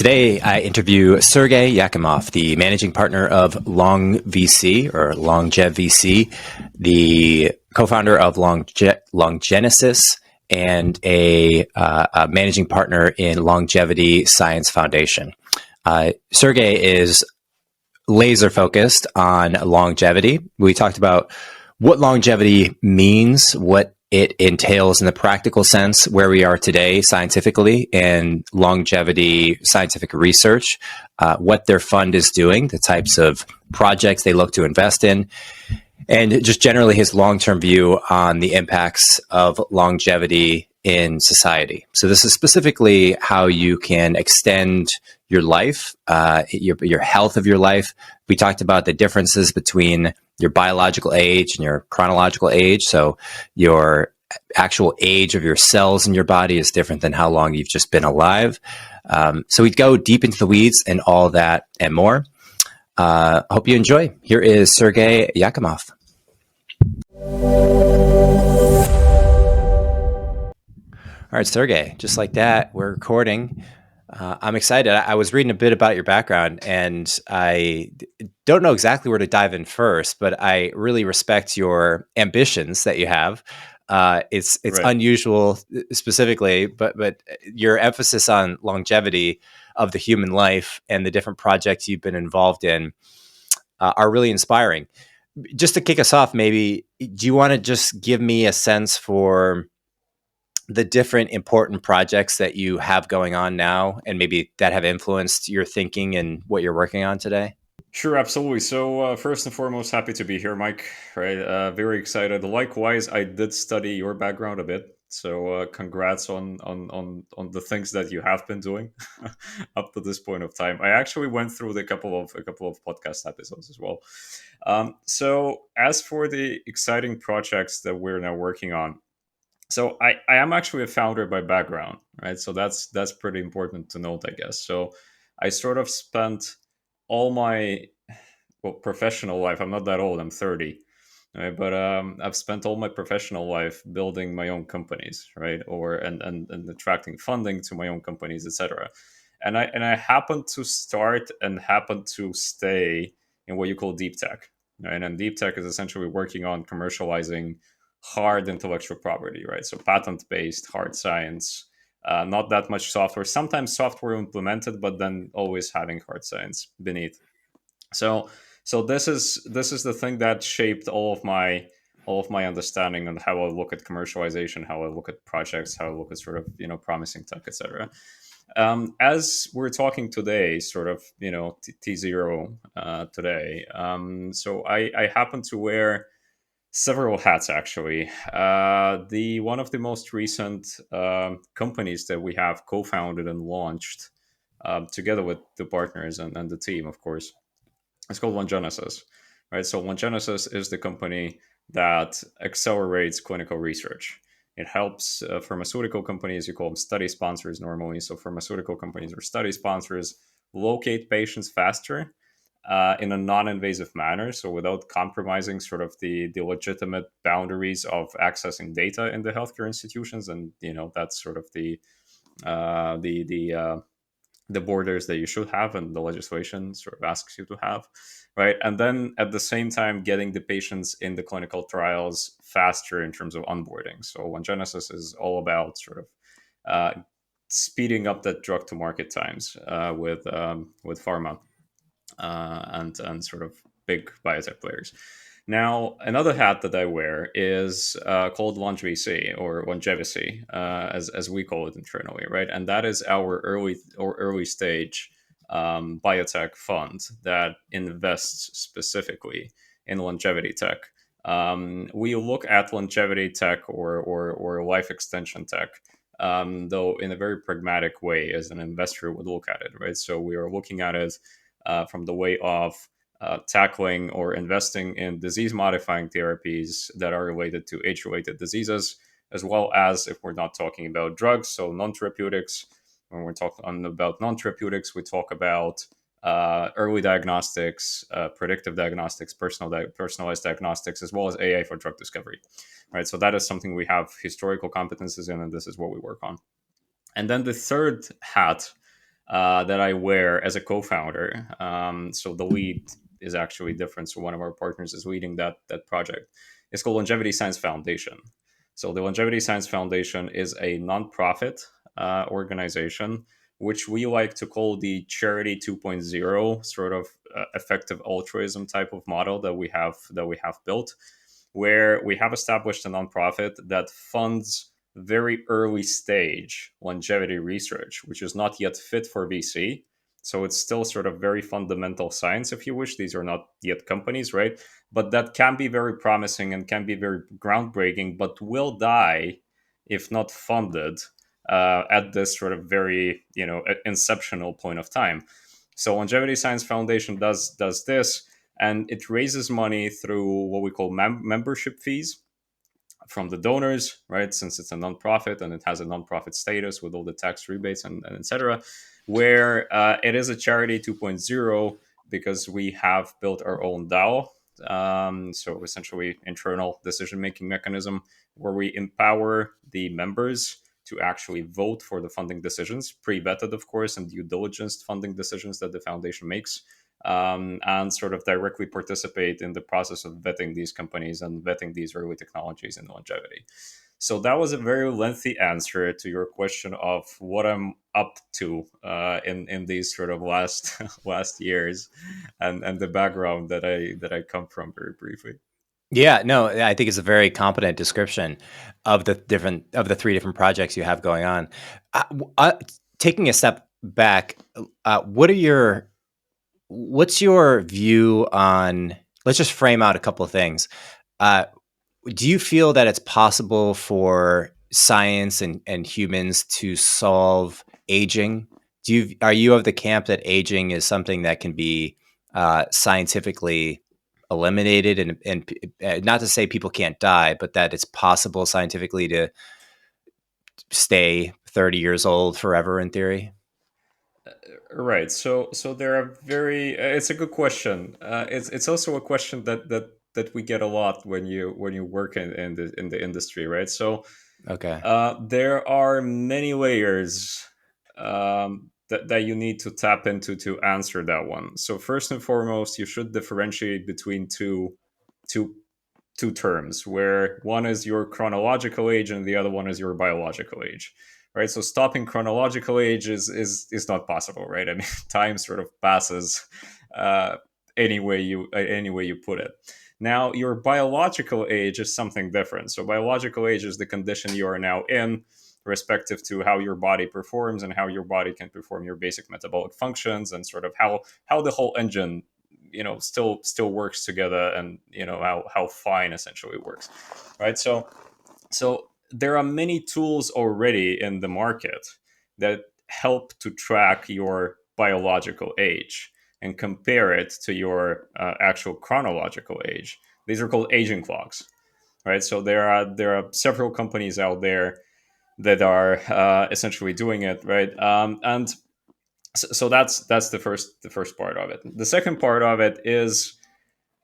Today, I interview Sergey Jakimov, the managing partner of LongeVC or LongeVC, the co-founder of Longenesis, and a managing partner in Longevity Science Foundation. Sergey is laser focused on longevity. We talked about what longevity means, what it entails in the practical sense, where we are today scientifically in longevity scientific research, what their fund is doing, the types of projects they look to invest in, and just generally his long-term view on the impacts of longevity in society. So this is specifically how you can extend your life, your health of your life. We talked about the differences between your biological age and your chronological age. So your actual age of your cells in your body is different than how long you've just been alive. So we go deep into the weeds and all that and more. Hope you enjoy. Here is Sergey Jakimov. All right, Sergey, just like that, we're recording. I'm excited. I was reading a bit about your background, and I don't know exactly where to dive in first, but I really respect your ambitions that you have. It's right. Unusual specifically, but your emphasis on longevity of the human life and the different projects you've been involved in are really inspiring. Just to kick us off, maybe, do you want to just give me a sense for the different important projects that you have going on now and maybe that have influenced your thinking and what you're working on today? Sure, absolutely. So first and foremost, happy to be here, Mike. Right, very excited. Likewise, I did study your background a bit, so congrats on the things that you have been doing up to this point of time. I actually went through a couple of podcast episodes as well. So as for the exciting projects that we're now working on, so I am actually a founder by background, right? So that's pretty important to note, I guess. So I sort of spent all my professional life. I'm not that old. I'm 30, right? But I've spent all my professional life building my own companies, right? And attracting funding to my own companies, etc. And I happened to start and happened to stay in what you call deep tech, right? And deep tech is essentially working on commercializing hard intellectual property, right? So patent-based hard science, not that much software. Sometimes software implemented, but then always having hard science beneath. So this is the thing that shaped all of my understanding on how I look at commercialization, how I look at projects, how I look at sort of promising tech, etc. As we're talking today, sort of T0 today. So I happen to wear several hats, actually. The one of the most recent companies that we have co-founded and launched together with the partners and the team, of course, it's called Longenesis, right? So Longenesis is the company that accelerates clinical research. It helps pharmaceutical companies, you call them study sponsors normally. So pharmaceutical companies or study sponsors locate patients faster in a non-invasive manner, so without compromising sort of the legitimate boundaries of accessing data in the healthcare institutions, and that's sort of the borders that you should have and the legislation sort of asks you to have, right? And then at the same time getting the patients in the clinical trials faster in terms of onboarding. So Longenesis is all about sort of speeding up that drug to market times with pharma. And sort of big biotech players. Now, another hat that I wear is called LongeVC or LongeVC, as we call it internally, right? And that is our early stage biotech fund that invests specifically in longevity tech. We look at longevity tech or life extension tech, though in a very pragmatic way as an investor would look at it, right? So we are looking at it from the way of tackling or investing in disease-modifying therapies that are related to age-related diseases, as well as if we're not talking about drugs, so non-therapeutics. When we're talking about non-therapeutics, we talk about early diagnostics, predictive diagnostics, personalized diagnostics, as well as AI for drug discovery, right? So that is something we have historical competences in, and this is what we work on. And then the third hat that I wear as a co-founder. So the lead is actually different. So one of our partners is leading that project. It's called Longevity Science Foundation. So the Longevity Science Foundation is a nonprofit organization, which we like to call the Charity 2.0, sort of effective altruism type of model that we have built, where we have established a nonprofit that funds very early stage longevity research, which is not yet fit for VC. So it's still sort of very fundamental science, if you wish. These are not yet companies, right? But that can be very promising and can be very groundbreaking, but will die if not funded at this sort of very, inceptional point of time. So Longevity Science Foundation does this, and it raises money through what we call membership fees from the donors, right? Since it's a nonprofit and it has a nonprofit status with all the tax rebates and etc., where it is a charity 2.0 because we have built our own DAO. So essentially, internal decision-making mechanism where we empower the members to actually vote for the funding decisions, pre-vetted, of course, and due diligence funding decisions that the foundation makes, and sort of directly participate in the process of vetting these companies and vetting these early technologies in longevity. So that was a very lengthy answer to your question of what I'm up to in these sort of last years, and the background that I come from, very briefly. Yeah, no, I think it's a very competent description of the three different projects you have going on. Taking a step back, what's your view on? Let's just frame out a couple of things. Do you feel that it's possible for science and humans to solve aging? Are you of the camp that aging is something that can be scientifically eliminated, and not to say people can't die, but that it's possible scientifically to stay 30 years old forever in theory? Right. So there are very. It's a good question. It's also a question that we get a lot when you work in the industry, right? So Okay. there are many layers that you need to tap into to answer that one. So first and foremost, you should differentiate between two two terms, where one is your chronological age and the other one is your biological age, right? So stopping chronological age is not possible, right? I mean, time sort of passes any way you put it. Now, your biological age is something different. So biological age is the condition you are now in, respective to how your body performs and how your body can perform your basic metabolic functions, and sort of how the whole engine still works together, and how fine essentially works, right? So there are many tools already in the market that help to track your biological age and compare it to your actual chronological age. These are called aging clocks, right? So there are several companies out there that are essentially doing it, right? And so that's the first part of it. The second part of it is,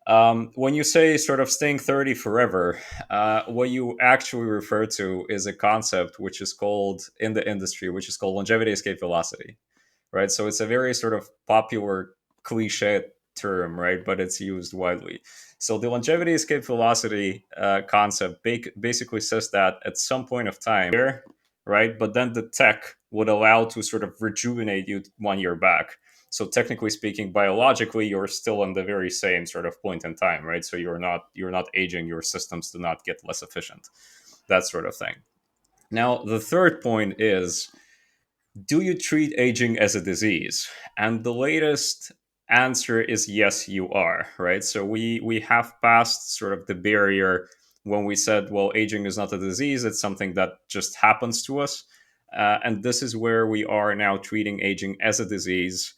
when you say sort of staying 30 forever, what you actually refer to is a concept which is called, in the industry, which is called longevity escape velocity, right? So it's a very sort of popular cliche term, right? But it's used widely. So the longevity escape velocity concept basically says that at some point of time, right? But then the tech would allow to sort of rejuvenate you 1 year back. So technically speaking, biologically, you're still on the very same sort of point in time, right? So you're not aging. Your systems do not get less efficient. That sort of thing. Now, the third point is, do you treat aging as a disease? And the latest answer is yes, you are, right? So we have passed sort of the barrier when we said, well, aging is not a disease, it's something that just happens to us. And this is where we are now treating aging as a disease,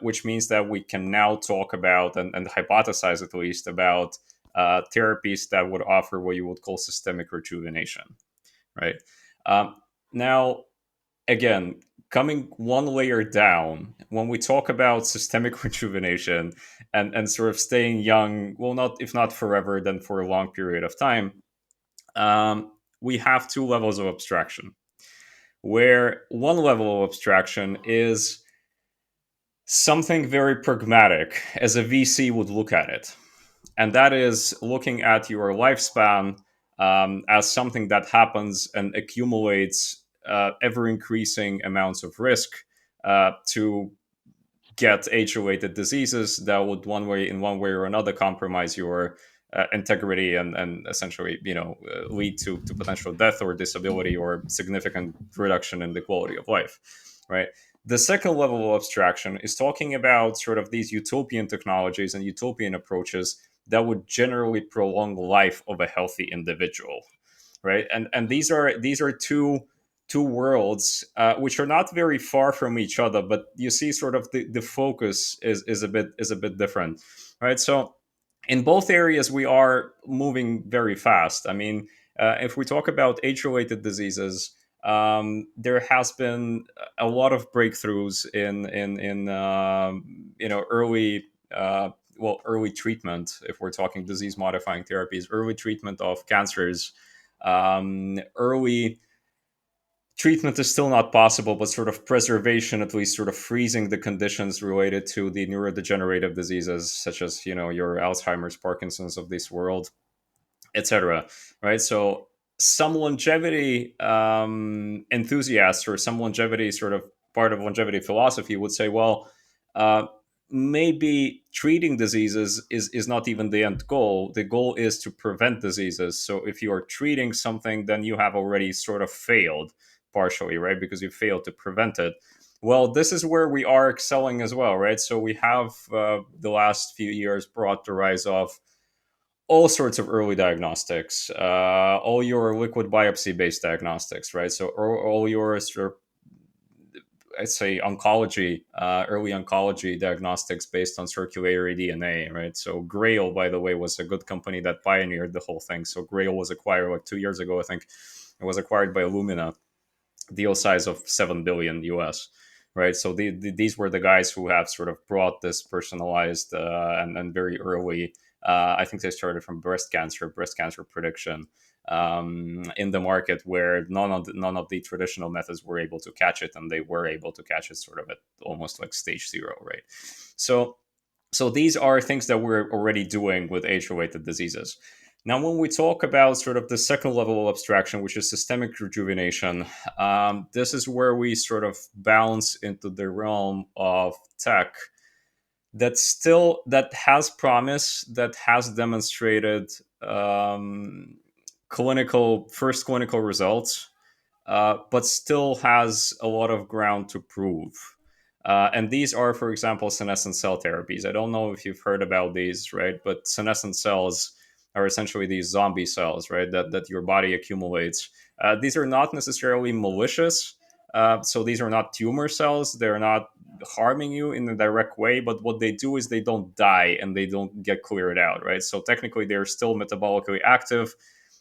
which means that we can now talk about, and hypothesize at least, about therapies that would offer what you would call systemic rejuvenation, right? Um, Now, again, coming one layer down, when we talk about systemic rejuvenation and sort of staying young, well, not if not forever, then for a long period of time, we have two levels of abstraction. Where one level of abstraction is something very pragmatic as a VC would look at it. And that is looking at your lifespan as something that happens and accumulates ever increasing amounts of risk to get age-related diseases that would in one way or another compromise your integrity and essentially lead to potential death or disability or significant reduction in the quality of life, right? The second level of abstraction is talking about sort of these utopian technologies and utopian approaches that would generally prolong life of a healthy individual, right? And these are two worlds which are not very far from each other, but you see sort of the focus is a bit different, right? So in both areas we are moving very fast. I mean, if we talk about age-related diseases, there has been a lot of breakthroughs in early early treatment. If we're talking disease modifying therapies, early treatment of cancers, early treatment is still not possible, but sort of preservation, at least sort of freezing the conditions related to the neurodegenerative diseases, such as, your Alzheimer's, Parkinson's of this world, etc. Right? So some longevity enthusiasts or some longevity sort of part of longevity philosophy would say, well, uh, maybe treating diseases is not even the end goal. The goal is to prevent diseases. So if you are treating something, then you have already sort of failed partially, right? Because you failed to prevent it. Well, this is where we are excelling as well, right? So we have the last few years brought the rise of all sorts of early diagnostics, all your liquid biopsy based diagnostics, right? So all your sort of, I'd say, oncology, early oncology diagnostics based on circulatory DNA, right? So Grail, by the way, was a good company that pioneered the whole thing. So Grail was acquired like 2 years ago, I think. It was acquired by Illumina, deal size of 7 billion US, right? So these were the guys who have sort of brought this personalized and very early. I think they started from breast cancer prediction in the market, where none of the traditional methods were able to catch it, and they were able to catch it sort of at almost like stage zero, right? So these are things that we're already doing with age-related diseases. Now, when we talk about sort of the second level of abstraction, which is systemic rejuvenation, this is where we sort of bounce into the realm of tech that has promise, that has demonstrated first clinical results, but still has a lot of ground to prove. And these are, for example, senescent cell therapies. I don't know if you've heard about these, right? But senescent cells are essentially these zombie cells, right? That your body accumulates. These are not necessarily malicious. So these are not tumor cells. They're not harming you in a direct way. But what they do is they don't die and they don't get cleared out, right? So technically, they're still metabolically active,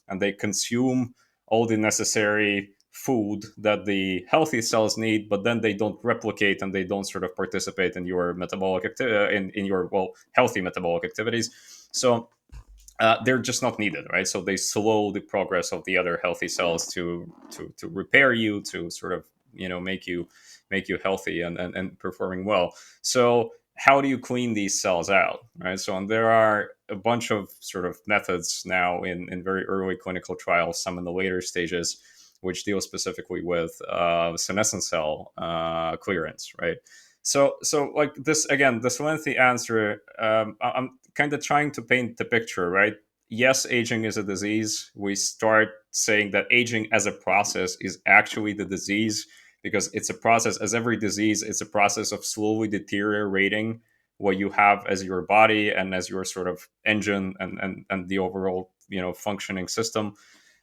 and they consume all the necessary food that the healthy cells need, but then they don't replicate and they don't sort of participate in your in your healthy metabolic activities. So they're just not needed, right? So they slow the progress of the other healthy cells to repair you, to sort of make you healthy and performing well. So how do you clean these cells out, right? So and there are a bunch of sort of methods now in very early clinical trials, some in the later stages, which deal specifically with senescent cell clearance, right? So like this again, this lengthy answer. I'm kind of trying to paint the picture, right? Yes, aging is a disease. We start saying that aging as a process is actually the disease, because it's a process. As every disease, it's a process of slowly deteriorating what you have as your body and as your sort of engine and the overall functioning system.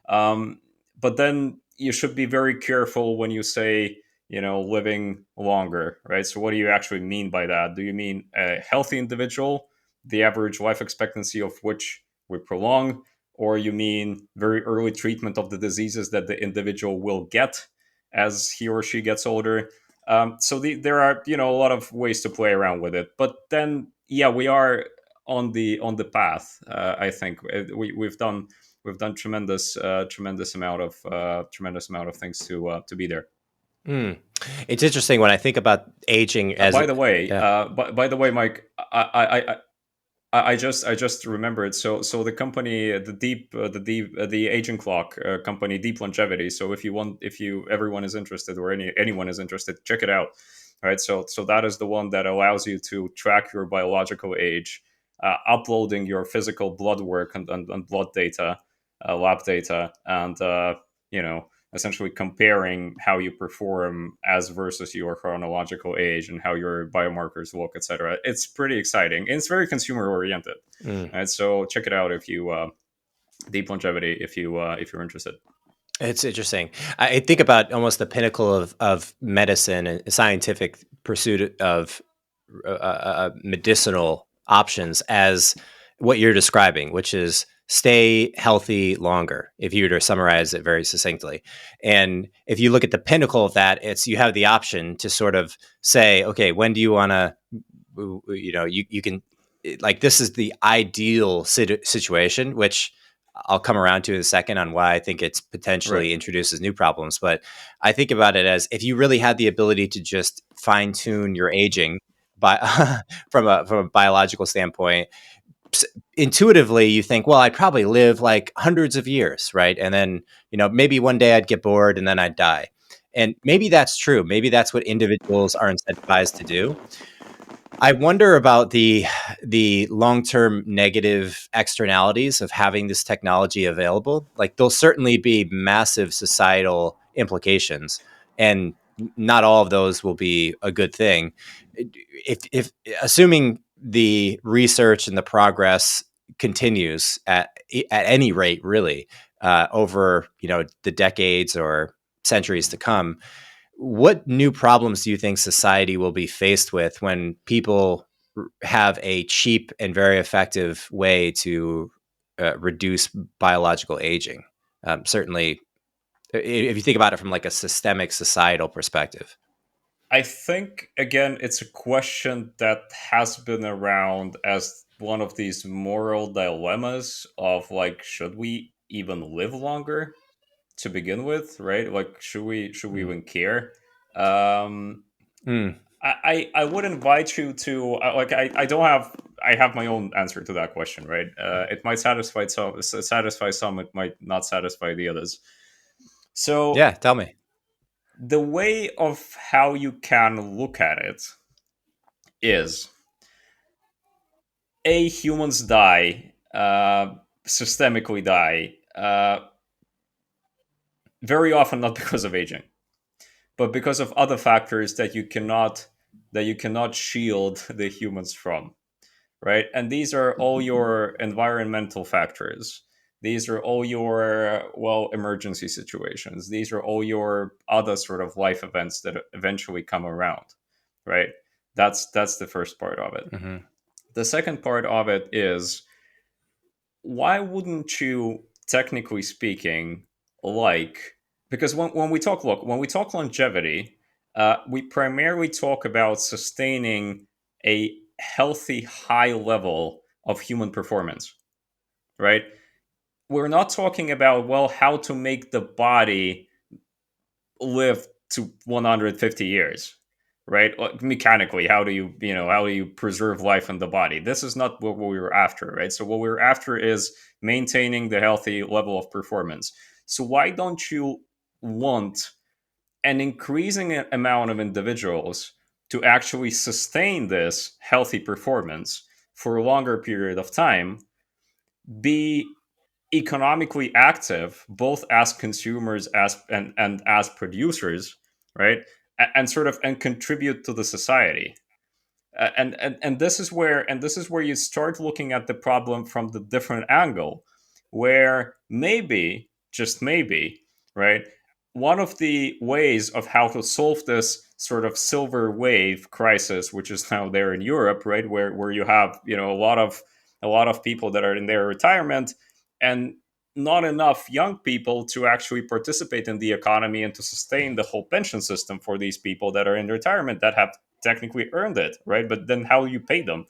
But then you should be very careful when you say living longer, right? So what do you actually mean by that? Do you mean a healthy individual, the average life expectancy of which we prolong, or you mean very early treatment of the diseases that the individual will get as he or she gets older? So there are a lot of ways to play around with it, but then yeah, we are on the path. I think we've done tremendous amount of things to be there. Mm. It's interesting when I think about aging as By the way, yeah. Mike, I just remembered. So the company, the aging clock company, Deep Longevity. So if everyone is interested, or anyone is interested, check it out. All right. So that is the one that allows you to track your biological age, uploading your physical blood work and blood data, lab data, and you know essentially comparing how you perform as versus your chronological age and how your biomarkers look, etc. It's pretty exciting. And it's very consumer oriented. Mm. Right? So check it out if you Deep Longevity if you're interested. It's interesting. I think about almost the pinnacle of medicine and scientific pursuit of medicinal options as what you're describing, which is stay healthy longer, if you were to summarize it very succinctly. And if you look at the pinnacle of that, it's you have the option to sort of say, okay, when do you want to, you can, like, this is the ideal situation, which I'll come around to in a second on why I think it's Right. potentially introduces new problems. But I think about it as if you really had the ability to just fine tune your aging by from a biological standpoint, intuitively you think, well, I'd probably live like hundreds of years, right? And then maybe one day I'd get bored and then I'd die. And maybe that's true. Maybe that's what individuals are incentivized to do. I wonder about the long-term negative externalities of having this technology available. Like, there'll certainly be massive societal implications, and not all of those will be a good thing. If assuming the research and the progress continues at any rate, really, over the decades or centuries to come, what new problems do you think society will be faced with when people have a cheap and very effective way to reduce biological aging? Certainly, if you think about it from like a systemic societal perspective. I think again it's a question that has been around as one of these moral dilemmas of like, should we even live longer to begin with, right? Like, should we Mm. even care? Um, Mm. I would invite you to like I don't have I have my own answer to that question, right? It might satisfy some, it might not satisfy the others. So Yeah, tell me. the way of how you can look at it is humans die, systemically die, very often not because of aging, but because of other factors that you cannot shield the humans from, right? And these are all your environmental factors. These are all your, well, emergency situations. These are all your other sort of life events that eventually come around, right? That's the first part of it. Hmm. The second part of it is, why wouldn't you, technically speaking, like, because when we talk longevity, we primarily talk about sustaining a healthy high level of human performance, right? We're not talking about, well, how to make the body live to 150 years, right? Like, mechanically, how do you preserve life in the body? This is not what we were after, right? So what we were after is maintaining the healthy level of performance. So why don't you want an increasing amount of individuals to actually sustain this healthy performance for a longer period of time, be economically active both as consumers and as producers, right? And sort of and contribute to the society. And this is where you start looking at the problem from the different angle, where maybe, just maybe, right, one of the ways of how to solve this sort of silver wave crisis, which is now there in Europe, right, where you have a lot of people that are in their retirement, and not enough young people to actually participate in the economy and to sustain the whole pension system for these people that are in retirement, that have technically earned it, right? But then how do you pay them?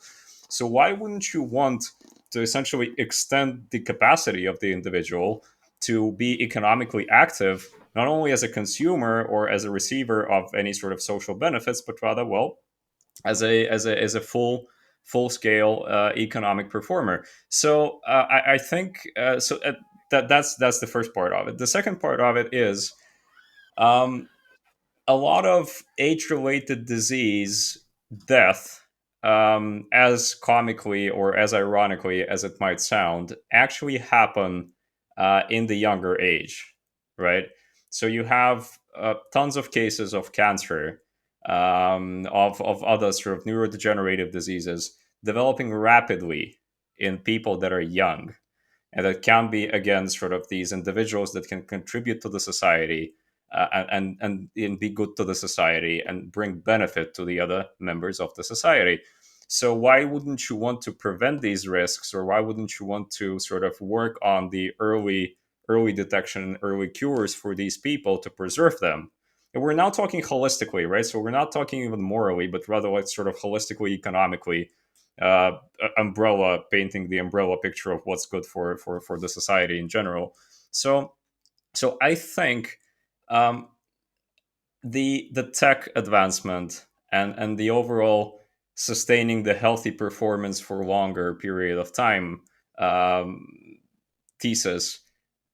So why wouldn't you want to essentially extend the capacity of the individual to be economically active not only as a consumer or as a receiver of any sort of social benefits, but rather, well, as a full scale economic performer. So I think that's the first part of it. The second part of it is um, a lot of age-related disease death, as comically or as ironically as it might sound, actually happen in the younger age, right? So you have tons of cases of cancer, of other sort of neurodegenerative diseases developing rapidly in people that are young, and that can be again sort of these individuals that can contribute to the society, and be good to the society and bring benefit to the other members of the society. So why wouldn't you want to prevent these risks, or why wouldn't you want to sort of work on the early detection and early cures for these people to preserve them? And we're now talking holistically, right? So we're not talking even morally, but rather like sort of holistically, economically, uh, umbrella, painting the umbrella picture of what's good for the society in general. So I think um, the tech advancement and the overall sustaining the healthy performance for longer period of time, um, thesis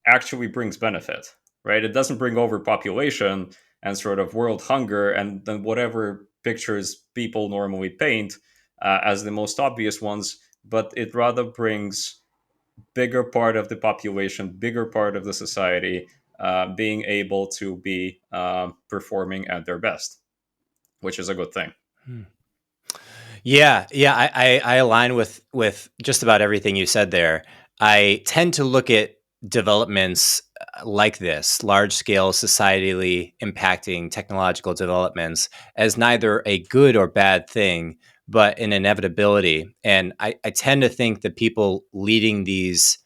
actually brings benefit, right? It doesn't bring overpopulation and sort of world hunger and then whatever pictures people normally paint as the most obvious ones, but it rather brings bigger part of the population, bigger part of the society being able to be performing at their best, which is a good thing. Hmm. Yeah, I align with just about everything you said there. I tend to look at developments like this, large scale, societally impacting technological developments, as neither a good or bad thing, but an inevitability. And I tend to think that people leading these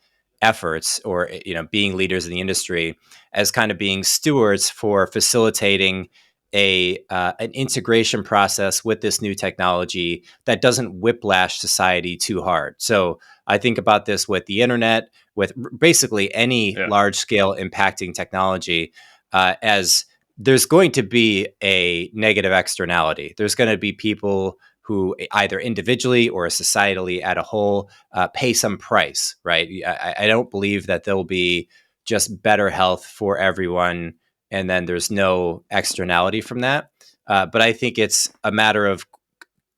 efforts, or being leaders in the industry, as kind of being stewards for facilitating an integration process with this new technology that doesn't whiplash society too hard. So I think about this with the internet, with basically any Yeah. large scale impacting technology, as there's going to be a negative externality. There's going to be people who either individually or societally at a whole pay some price, right? I don't believe that there'll be just better health for everyone and then there's no externality from that. But I think it's a matter of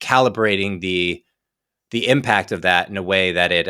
calibrating the impact of that in a way that it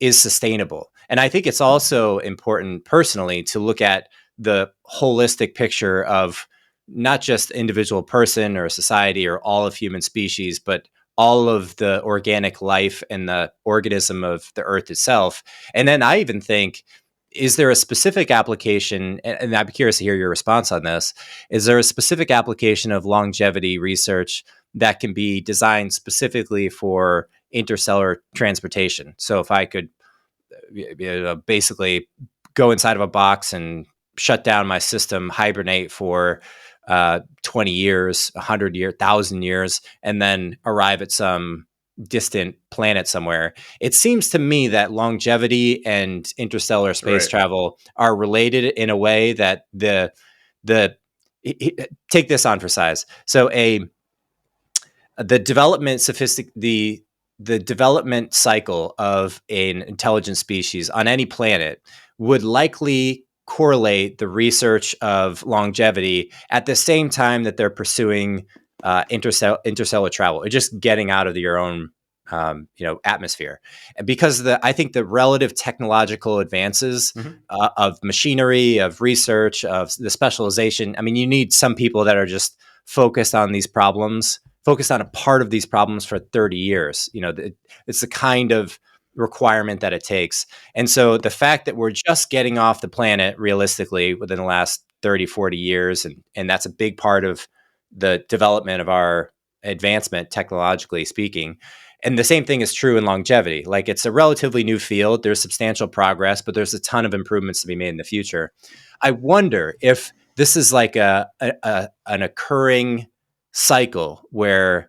is sustainable. And I think it's also important personally to look at the holistic picture of not just individual person or society or all of human species, but all of the organic life and the organism of the earth itself. And then I even think, is there a specific application, and I'm curious to hear your response on this, is there a specific application of longevity research that can be designed specifically for interstellar transportation? So if I could basically go inside of a box and shut down my system, hibernate for 20 years, 100 years, 1,000 years, and then arrive at some distant planet somewhere. It seems to me that longevity and interstellar space Right. travel are related in a way that the take this on for size. So the development the development cycle of an intelligent species on any planet would likely correlate the research of longevity at the same time that they're pursuing interstellar travel, or just getting out of your own atmosphere. And because I think the relative technological advances Hmm. of machinery, of research, of the specialization. I mean, you need some people that are just focused on these problems, focused on a part of these problems for 30 years. It's the kind of requirement that it takes. And so the fact that we're just getting off the planet realistically within the last 30, 40 years, and that's a big part of the development of our advancement, technologically speaking. And the same thing is true in longevity. Like, it's a relatively new field. There's substantial progress, but there's a ton of improvements to be made in the future. I wonder if this is like an occurring cycle where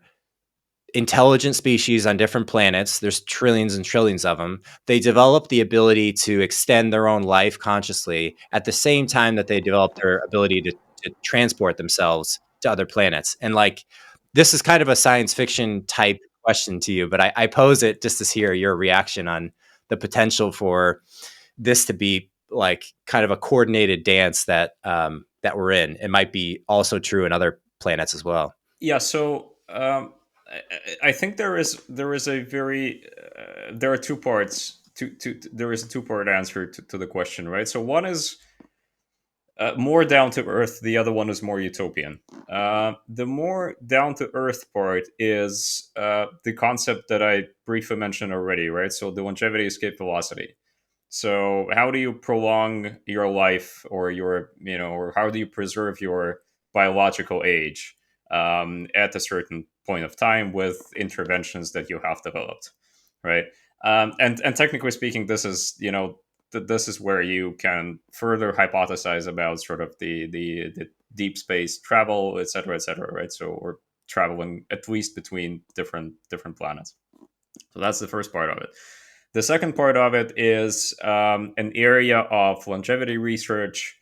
intelligent species on different planets. There's trillions and trillions of them. They develop the ability to extend their own life consciously at the same time that they develop their ability to transport themselves to other planets. And like, this is kind of a science fiction type question to you, but I pose it just to hear your reaction on the potential for this to be like kind of a coordinated dance that that we're in. It might be also true in other planets as well. Yeah. So I think there is a very there are two parts. There is a two-part answer to the question, right? So one is more down to earth. The other one is more utopian. The more down to earth part is the concept that I briefly mentioned already, right? So the longevity escape velocity. So how do you prolong your life, or or how do you preserve your biological age at a certain point of time with interventions that you have developed, right? And technically speaking, this is this is where you can further hypothesize about sort of the deep space travel, et cetera, right? So we're traveling at least between different planets. So that's the first part of it. The second part of it is an area of longevity research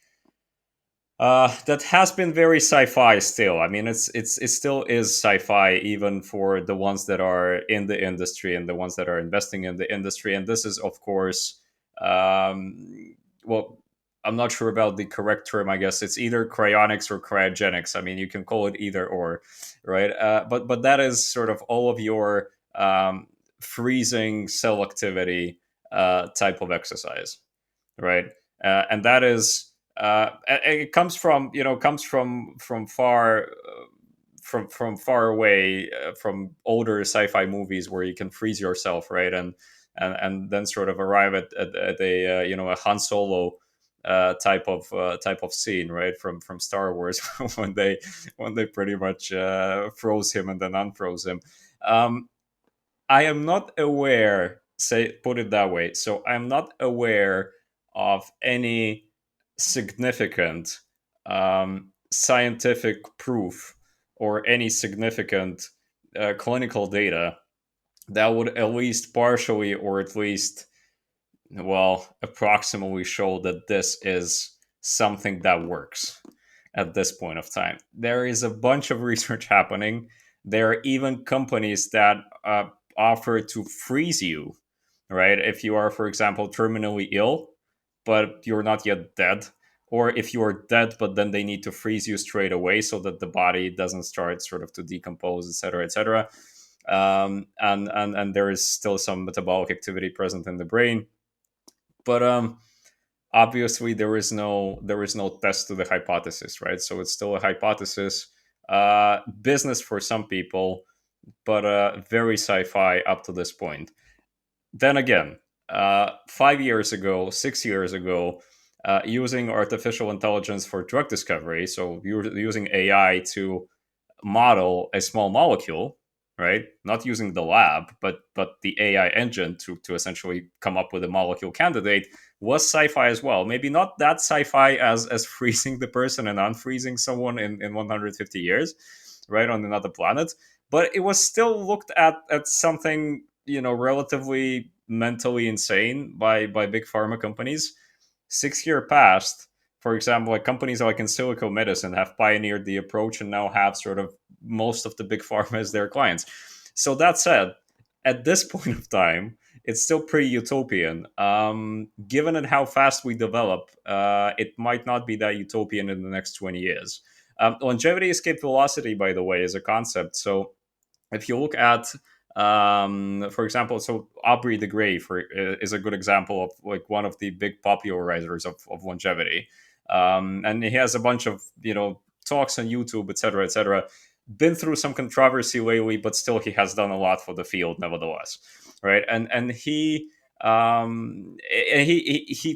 that has been very sci-fi still. I mean, it still is sci-fi even for the ones that are in the industry and the ones that are investing in the industry. And this is, of course, well, I'm not sure about the correct term. I guess it's either cryonics or cryogenics. I mean, you can call it either or, right? But that is sort of all of your freezing cell activity type of exercise, right? And that is it comes from far from far away from older sci-fi movies where you can freeze yourself, right? And then sort of arrive at a a Han Solo type of scene, right, from Star Wars when they pretty much froze him and then unfroze him. I am not aware, say put it that way. So I'm not aware of any significant scientific proof or any significant clinical data that would at least partially, or at least, well, approximately show that this is something that works at this point of time. There is a bunch of research happening. There are even companies that offer to freeze you, right? If you are, for example, terminally ill, but you're not yet dead, or if you are dead, but then they need to freeze you straight away so that the body doesn't start sort of to decompose, etc., etc. And there is still some metabolic activity present in the brain, but obviously there is no test to the hypothesis, right? So it's still a hypothesis, business for some people, but very sci-fi up to this point. Then again, 5 years ago, 6 years ago, using artificial intelligence for drug discovery, so you're using AI to model a small molecule, right? Not using the lab, but the AI engine to essentially come up with a molecule candidate, was sci-fi as well. Maybe not that sci-fi as freezing the person and unfreezing someone in 150 years, right, on another planet. But it was still looked at something, relatively mentally insane by big pharma companies. 6 year past, for example, like companies like in silico medicine have pioneered the approach and now have sort of most of the big pharma as their clients. So that said, at this point of time, it's still pretty utopian. Given at how fast we develop, it might not be that utopian in the next 20 years. Longevity escape velocity, by the way, is a concept. So if you look at, for example, so Aubrey the Grey is a good example of like one of the big popularizers of longevity. And he has a bunch of talks on YouTube, etc., etc. Been through some controversy lately, but still he has done a lot for the field, nevertheless, right? And he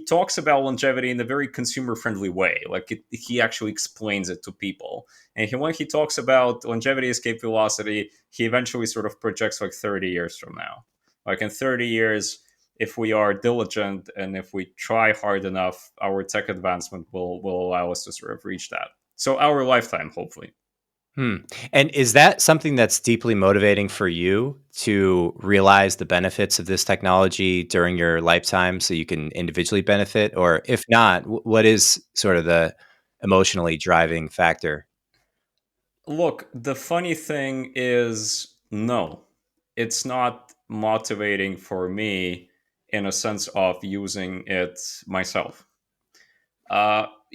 talks about longevity in a very consumer friendly way. Like he actually explains it to people. And when he talks about longevity escape velocity, he eventually sort of projects like 30 years from now. Like in 30 years, if we are diligent and if we try hard enough, our tech advancement will allow us to sort of reach that. So our lifetime, hopefully. Hmm. And is that something that's deeply motivating for you to realize the benefits of this technology during your lifetime so you can individually benefit? Or if not, what is sort of the emotionally driving factor? Look, the funny thing is, no, it's not motivating for me in a sense of using it myself.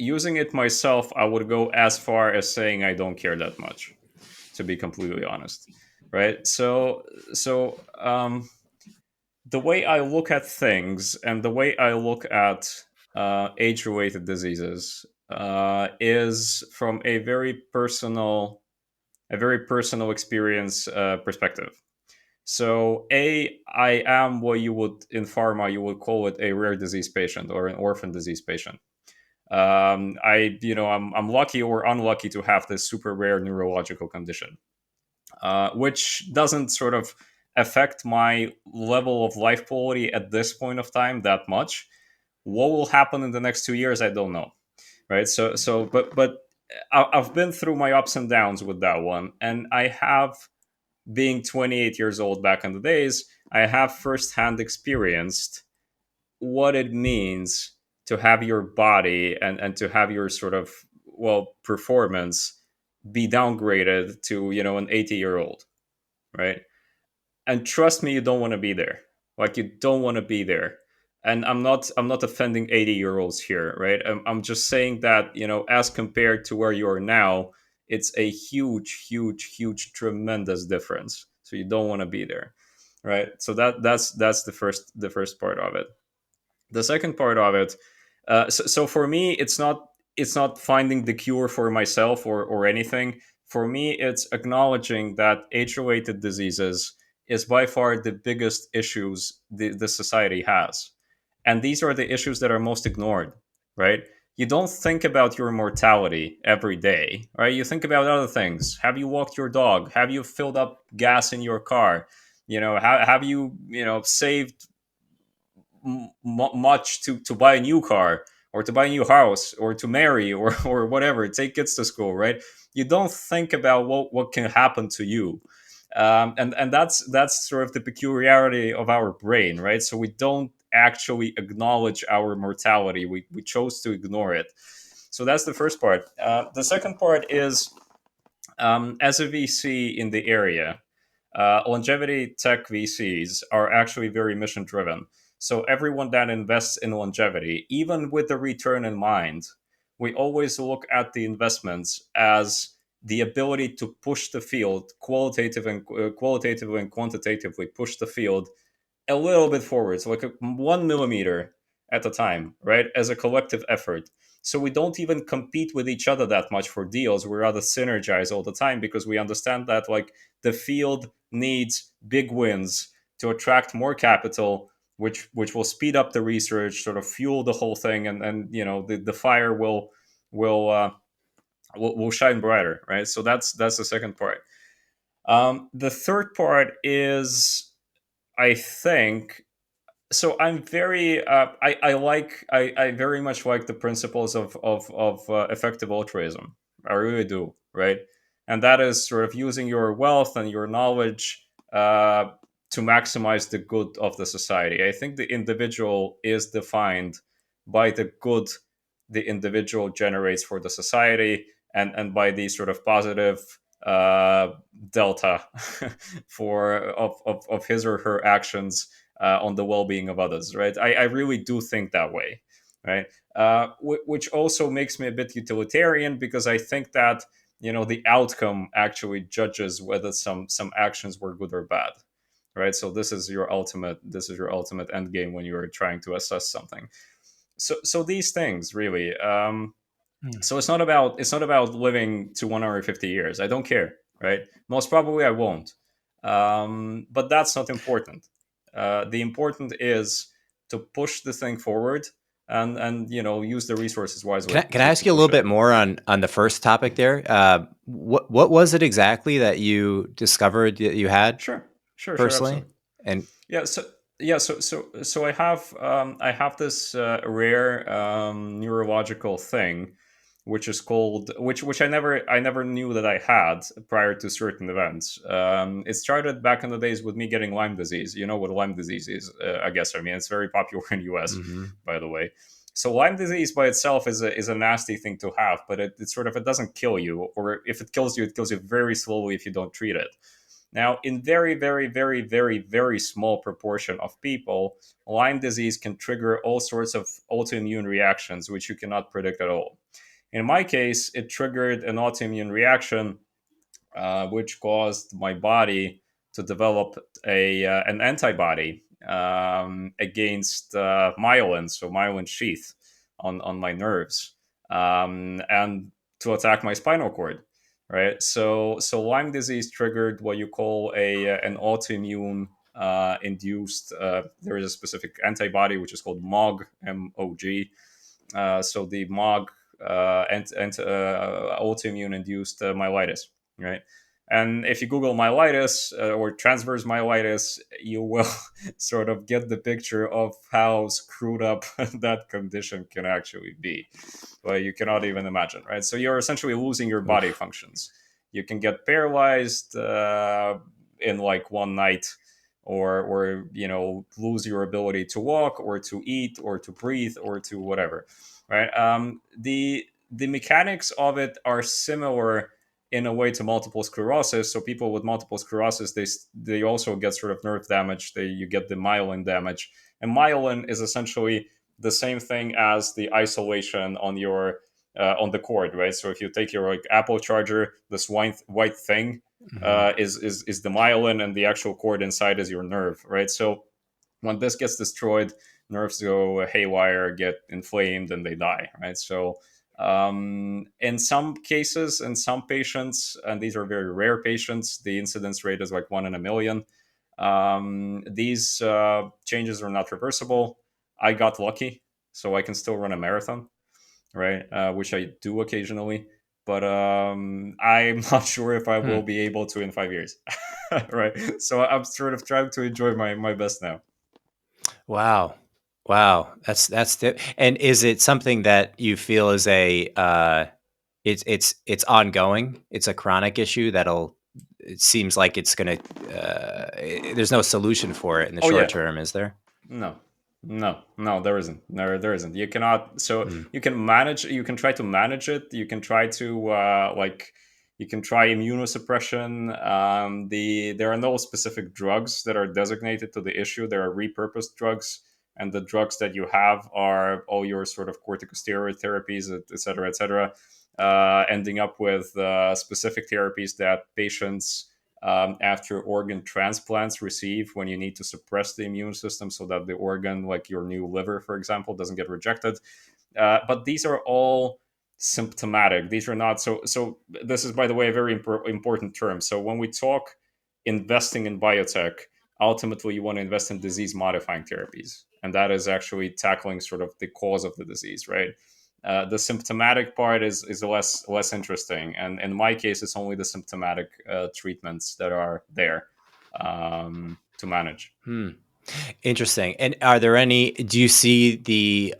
Using it myself, I would go as far as saying I don't care that much, to be completely honest. Right? So, the way I look at things and the way I look at age-related diseases is from a very personal experience perspective. So, I am what you would in pharma you would call it a rare disease patient or an orphan disease patient. I'm lucky or unlucky to have this super rare neurological condition, which doesn't sort of affect my level of life quality at this point of time that much. What will happen in the next 2 years, I don't know. Right. But I've been through my ups and downs with that one, and I have, being 28 years old back in the days, I have firsthand experienced what it means to have your body and to have your sort of, well, performance be downgraded to, an 80-year-old, right? And trust me, you don't want to be there. Like, you don't want to be there. And I'm not offending 80-year-olds here, right? I'm just saying that, as compared to where you are now, it's a huge, huge, huge, tremendous difference. So you don't want to be there, right? So that's the first part of it. The second part of it, so for me, it's not finding the cure for myself or anything. For me, it's acknowledging that age-related diseases is by far the biggest issues the society has, and these are the issues that are most ignored, right? You don't think about your mortality every day, right? You think about other things. Have you walked your dog? Have you filled up gas in your car? Have you saved much to buy a new car or to buy a new house or to marry or or whatever, take kids to school, right? You don't think about what can happen to you. And that's sort of the peculiarity of our brain, right? So we don't actually acknowledge our mortality. We chose to ignore it. So that's the first part. The second part is, as a VC in the area, longevity tech VCs are actually very mission driven. So everyone that invests in longevity, even with the return in mind, we always look at the investments as the ability to push the field, qualitatively and quantitatively push the field a little bit forward, so like 1 millimeter at a time, right? As a collective effort. So we don't even compete with each other that much for deals. We rather synergize all the time because we understand that, like, the field needs big wins to attract more capital, which will speed up the research, sort of fuel the whole thing, and the fire will shine brighter, right? So that's the second part. The third part is, I think, so I'm very I very much like the principles of effective altruism. I really do, right? And that is sort of using your wealth and your knowledge to maximize the good of the society. I think the individual is defined by the good the individual generates for the society, and by the sort of positive uh, delta of his or her actions on the well-being of others, right? I really do think that way, right? Which also makes me a bit utilitarian, because I think that the outcome actually judges whether some actions were good or bad, right? So this is your ultimate end game when you're trying to assess something. So these things really. Hmm. So it's not about living to 150 years. I don't care, right? Most probably I won't. But that's not important. The important is to push the thing forward, and use the resources wisely Can I to ask you a push little it. bit more on the first topic there? What was it exactly that you discovered that you had Sure, sure, sure, personally? absolutely. And Yeah, so I have this rare neurological thing, which is called which I never knew that I had prior to certain events. It started back in the days with me getting Lyme disease. You know what Lyme disease is, I guess. I mean, it's very popular in US, by the way. So Lyme disease by itself is a nasty thing to have, but it sort of it doesn't kill you, or if it kills you very slowly if you don't treat it. Now, in very, very, very, very, very small proportion of people, Lyme disease can trigger all sorts of autoimmune reactions, which you cannot predict at all. In my case, it triggered an autoimmune reaction, which caused my body to develop an antibody against myelin, so myelin sheath on my nerves, and to attack my spinal cord. Right, so Lyme disease triggered what you call an autoimmune induced. There is a specific antibody which is called MOG, MOG. So the MOG autoimmune induced myelitis, right? And if you Google myelitis or transverse myelitis, you will sort of get the picture of how screwed up that condition can actually be. Well, you cannot even imagine, right? So you're essentially losing your body functions. You can get paralyzed in like one night, or lose your ability to walk, or to eat, or to breathe, or to whatever, right? The mechanics of it are similar in a way to multiple sclerosis. So people with multiple sclerosis, they also get sort of nerve damage. You get the myelin damage, and myelin is essentially the same thing as the isolation on the cord, right? So if you take your like Apple charger, this white thing is the myelin, and the actual cord inside is your nerve, right? So when this gets destroyed, nerves go haywire, get inflamed, and they die, right? So in some cases, in some patients, and these are very rare patients, the incidence rate is like 1 in a million. These changes are not reversible. I got lucky, so I can still run a marathon, right? Which I do occasionally, but I'm not sure if I will be able to in 5 years, right? So I'm sort of trying to enjoy my best now. Wow. Wow. And is it something that you feel is it's ongoing? It's a chronic issue it seems like it's going to, there's no solution for it in the Oh short yeah, term, is there? no, there isn't. There isn't. You cannot. So you can manage. You can try to manage it. You can try to you can try immunosuppression. There are no specific drugs that are designated to the issue. There are repurposed drugs, and the drugs that you have are all your sort of corticosteroid therapies, et cetera, et cetera, ending up with specific therapies that patients after organ transplants receive when you need to suppress the immune system so that the organ, like your new liver, for example, doesn't get rejected. But these are all symptomatic. These are not so this is, by the way, a very important term. So when we talk investing in biotech, ultimately you want to invest in disease modifying therapies, and that is actually tackling sort of the cause of the disease, right? The symptomatic part is less interesting, and in my case, it's only the symptomatic treatments that are there to manage. Interesting. And do you see the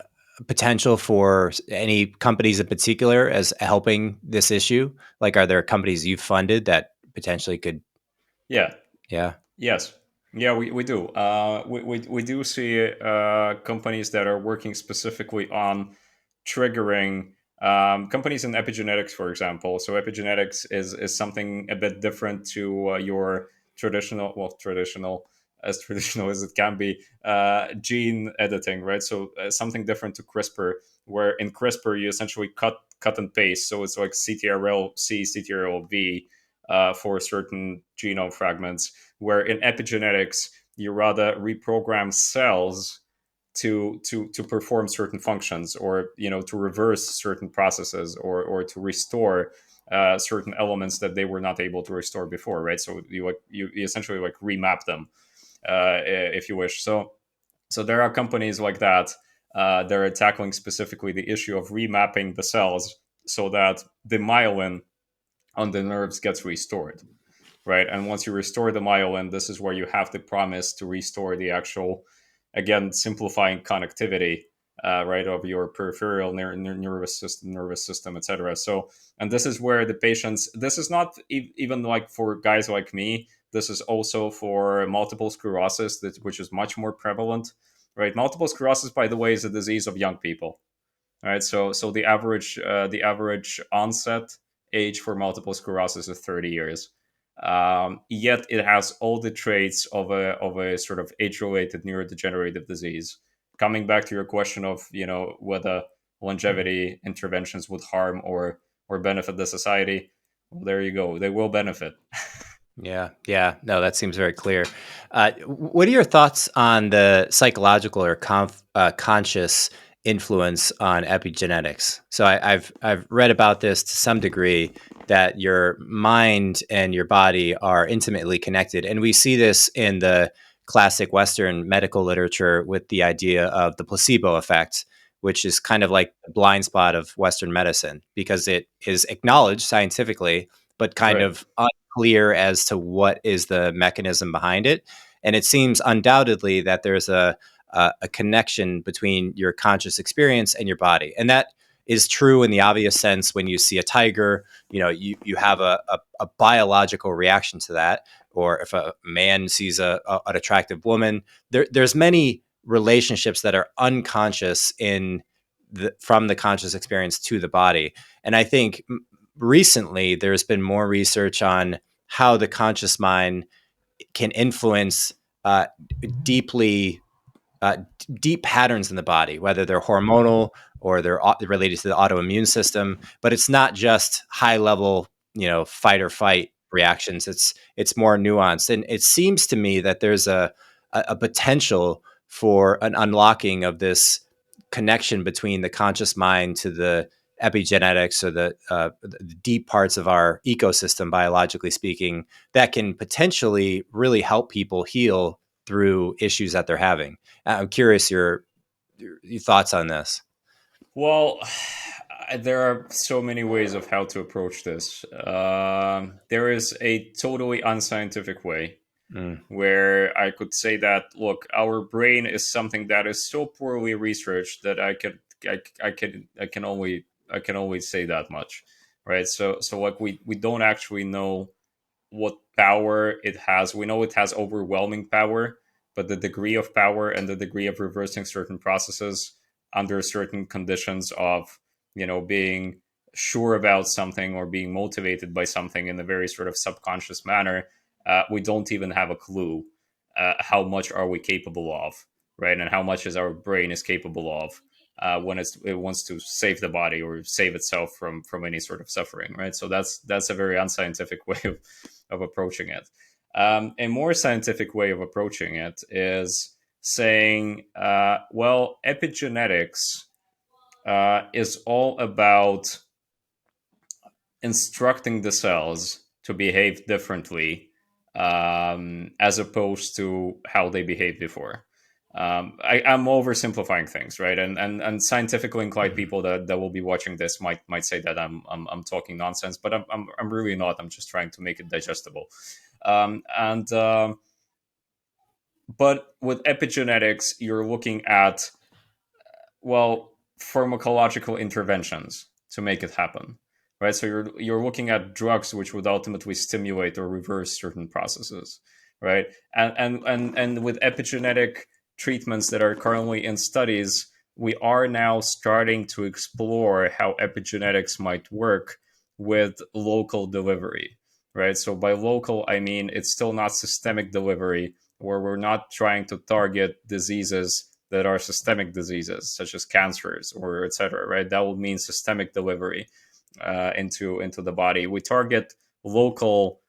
potential for any companies in particular as helping this issue? Like, are there companies you've funded that potentially could? Yeah. Yeah. Yes. Yeah, we do. We do see companies that are working specifically on triggering companies in epigenetics, for example. So epigenetics is something a bit different to your traditional as traditional as it can be, gene editing, right? So something different to CRISPR, where in CRISPR you essentially cut and paste. So it's like CTRL-C, CTRL-V for certain genome fragments, where in epigenetics you rather reprogram cells to perform certain functions, or to reverse certain processes, or to restore certain elements that they were not able to restore before, right? So you essentially like remap them, if you wish. So there are companies like that that are tackling specifically the issue of remapping the cells so that the myelin on the nerves gets restored, right? And once you restore the myelin, this is where you have the promise to restore the actual, again, simplifying connectivity right, of your peripheral nervous system, etc. So, and this is where the patients, this is not even like for guys like me, this is also for multiple sclerosis, which is much more prevalent, right? Multiple sclerosis, by the way, is a disease of young people, right? So the average onset age for multiple sclerosis is 30 years. Yet it has all the traits of a sort of age-related neurodegenerative disease. Coming back to your question of whether longevity interventions would harm or benefit the society, well, there you go. They will benefit. Yeah. No, that seems very clear. What are your thoughts on the psychological or conscious influence on epigenetics? So I've read about this to some degree, that your mind and your body are intimately connected, and we see this in the classic Western medical literature with the idea of the placebo effect, which is kind of like the blind spot of Western medicine because it is acknowledged scientifically, but kind Right. of unclear as to what is the mechanism behind it. And it seems undoubtedly that there's a connection between your conscious experience and your body. And that is true in the obvious sense. When you see a tiger, you have a biological reaction to that. Or if a man sees an attractive woman, there's many relationships that are unconscious from the conscious experience to the body. And I think recently there's been more research on how the conscious mind can influence deeply deep patterns in the body, whether they're hormonal or they're related to the autoimmune system. But it's not just high level, fight or fight reactions. It's more nuanced, and it seems to me that there's a potential for an unlocking of this connection between the conscious mind to the epigenetics, or the deep parts of our ecosystem, biologically speaking, that can potentially really help people heal through issues that they're having. I'm curious your thoughts on this. Well, there are so many ways of how to approach this. There is a totally unscientific way Mm. where I could say that, look, our brain is something that is so poorly researched that I can only say that much, right? So like we don't actually know what power it has. We know it has overwhelming power, but the degree of power and the degree of reversing certain processes under certain conditions of, being sure about something or being motivated by something in a very sort of subconscious manner, we don't even have a clue how much are we capable of, right? And how much is our brain is capable of when it wants to save the body or save itself from any sort of suffering, right? So that's a very unscientific way of approaching it. A more scientific way of approaching it is saying, well, epigenetics is all about instructing the cells to behave differently, as opposed to how they behaved before. I'm oversimplifying things, right? And scientifically inclined people that will be watching this might say that I'm talking nonsense, but I'm really not. I'm just trying to make it digestible. And But with epigenetics, you're looking at, well, pharmacological interventions to make it happen, right? So you're looking at drugs which would ultimately stimulate or reverse certain processes, right? And with epigenetic treatments that are currently in studies, we are now starting to explore how epigenetics might work with local delivery, right? So by local, I mean it's still not systemic delivery, where we're not trying to target diseases that are systemic diseases such as cancers or etc., right? That would mean systemic delivery into the body. We target local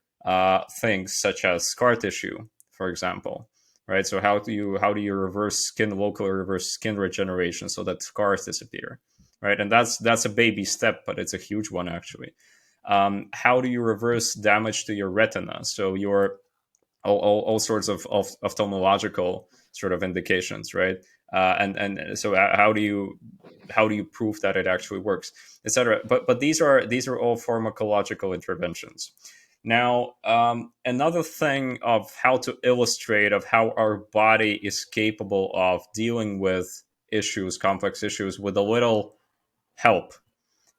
things such as scar tissue, for example, right? So how do you reverse skin local or reverse skin regeneration so that scars disappear, right? And that's a baby step, but it's a huge one actually. How do you reverse damage to your retina? So your all sorts of ophthalmological sort of indications, right? And so how do you prove that it actually works, etc. But these are all pharmacological interventions. Now, another thing of how to illustrate of how our body is capable of dealing with issues, complex issues with a little help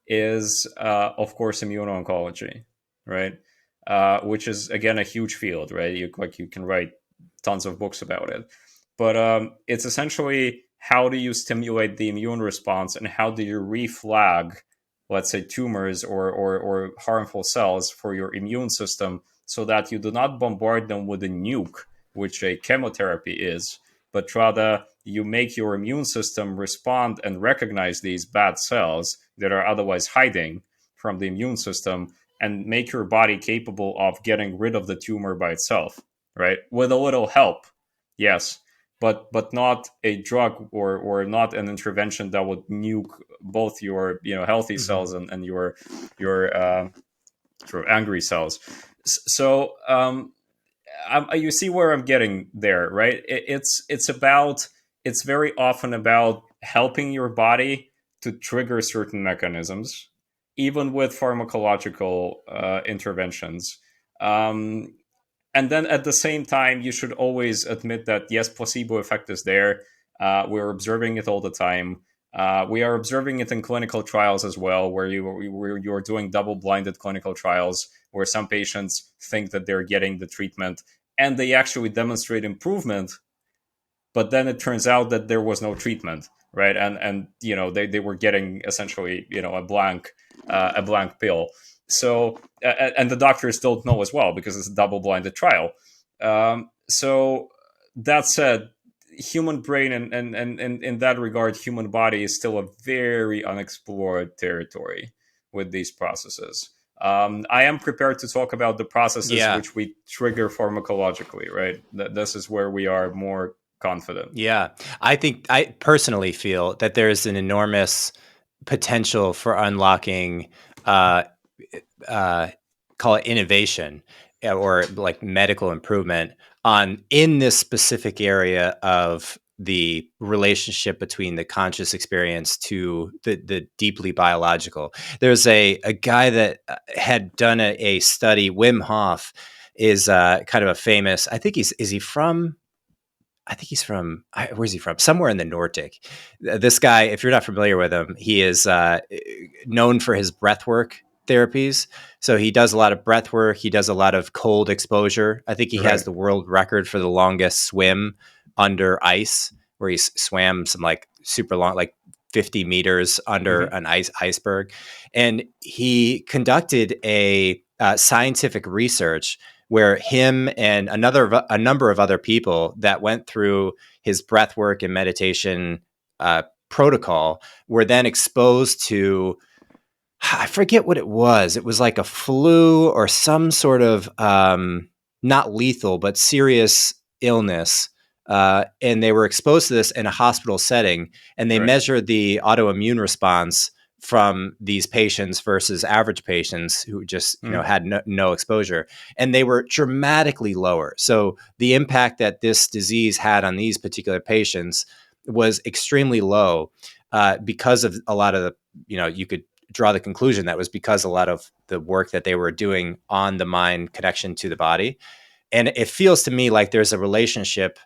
is, of course, immuno-oncology, right? Which is, again, a huge field, right? You can write tons of books about it. But it's essentially, how do you stimulate the immune response, and how do you reflag, let's say, tumors or harmful cells for your immune system, so that you do not bombard them with a nuke, which a chemotherapy is, but rather you make your immune system respond and recognize these bad cells that are otherwise hiding from the immune system, and make your body capable of getting rid of the tumor by itself, right? With a little help, yes, but not a drug, or not an intervention that would nuke both your healthy cells and your sort of angry cells. So you see where I'm getting there, right? It's very often about helping your body to trigger certain mechanisms, even with pharmacological interventions. And then at the same time, you should always admit that, yes, placebo effect is there. We're observing it all the time. We are observing it in clinical trials as well, where you're doing double-blinded clinical trials, where some patients think that they're getting the treatment and they actually demonstrate improvement, but then it turns out that there was no treatment, right? And they were getting essentially a blank pill. So and the doctors don't know as well, because it's a double-blinded trial. So that said, human brain and in that regard, human body is still a very unexplored territory with these processes. I am prepared to talk about the processes which we trigger pharmacologically, right? This is where we are more confident. Yeah. I personally feel that there's an enormous potential for unlocking, call it innovation, or like medical improvement in this specific area of the relationship between the conscious experience to the deeply biological. There's a guy that had done a study. Wim Hof is kind of a famous, I think he's from, where's he from? Somewhere in the Nordic. This guy, if you're not familiar with him, he is known for his breathwork therapies. So he does a lot of breath work. He does a lot of cold exposure. I think he has the world record for the longest swim under ice, where he swam some like super long, like 50 meters under an iceberg. And he conducted a scientific research where him and a number of other people that went through his breathwork and meditation protocol were then exposed to, I forget what it was. It was like a flu or some sort of not lethal, but serious illness. And they were exposed to this in a hospital setting, and they measured the autoimmune response from these patients versus average patients who just had no exposure, and they were dramatically lower. So the impact that this disease had on these particular patients was extremely low, because of a lot of the, you could draw the conclusion that was because a lot of the work that they were doing on the mind connection to the body. And it feels to me like there's a relationship,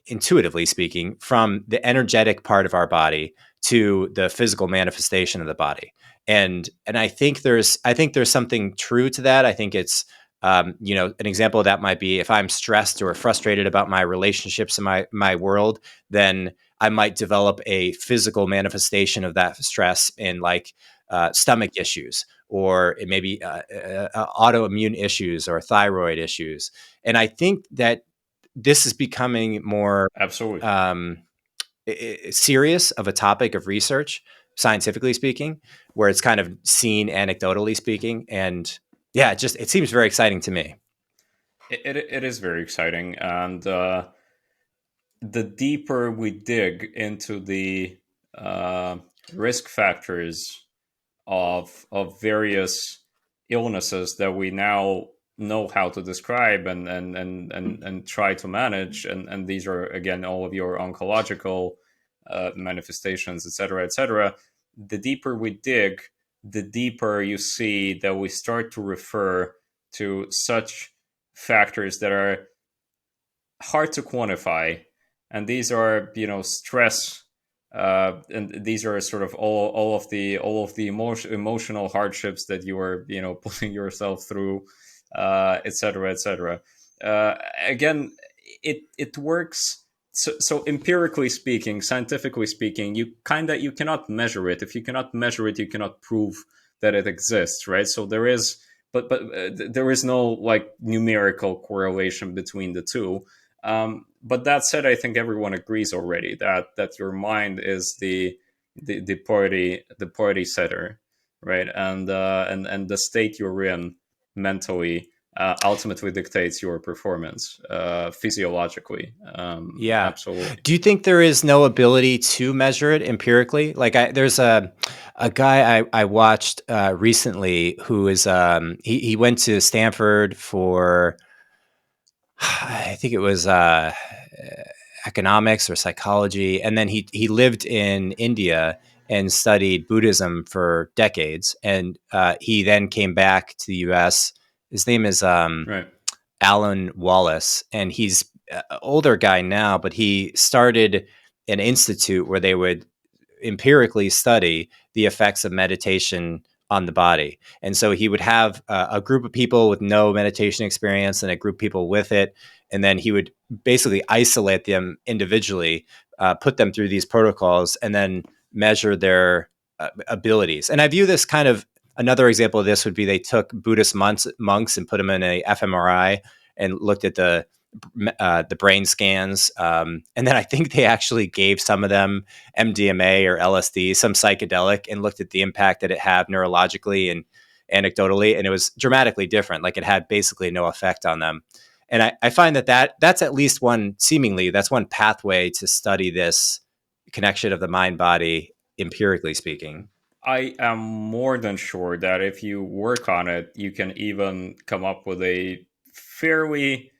intuitively speaking, from the energetic part of our body to the physical manifestation of the body. And I think there's something true to that. I think it's, an example of that might be, if I'm stressed or frustrated about my relationships in my world, then I might develop a physical manifestation of that stress in like stomach issues, or it may be autoimmune issues or thyroid issues. And I think that this is becoming more serious of a topic of research, scientifically speaking, where it's kind of seen anecdotally speaking. And yeah, it seems very exciting to me. It is very exciting. And the deeper we dig into the risk factors of various illnesses that we now know how to describe and try to manage, and these are, again, all of your oncological manifestations, etc., the deeper we dig, the deeper you see that we start to refer to such factors that are hard to quantify. And these are, stress and these are sort of all of the emotional hardships that you are, putting yourself through, et cetera, et cetera. Again, it works. So empirically speaking, scientifically speaking, you cannot measure it. If you cannot measure it, you cannot prove that it exists, right? So there is, but there is no like numerical correlation between the two. But that said, I think everyone agrees already that your mind is the party setter, right? And the state you're in mentally ultimately dictates your performance physiologically. Yeah. Absolutely. Do you think there is no ability to measure it empirically? Like there's a guy I watched recently who is he went to Stanford for I think it was economics or psychology, and then he lived in India and studied Buddhism for decades, and he then came back to the U.S. His name is Right. Alan Wallace, and he's an older guy now, but he started an institute where they would empirically study the effects of meditation on the body. And so he would have a group of people with no meditation experience and a group of people with it. And then he would basically isolate them individually, put them through these protocols, and then measure their abilities. And I view this kind of another example of this would be they took Buddhist monks and put them in a fMRI and looked at the brain scans. And then I think they actually gave some of them MDMA or LSD, some psychedelic, and looked at the impact that it had neurologically and anecdotally. And it was dramatically different. Like it had basically no effect on them. And I find that's at least that's one pathway to study this connection of the mind body empirically speaking. I am more than sure that if you work on it, you can even come up with a fairly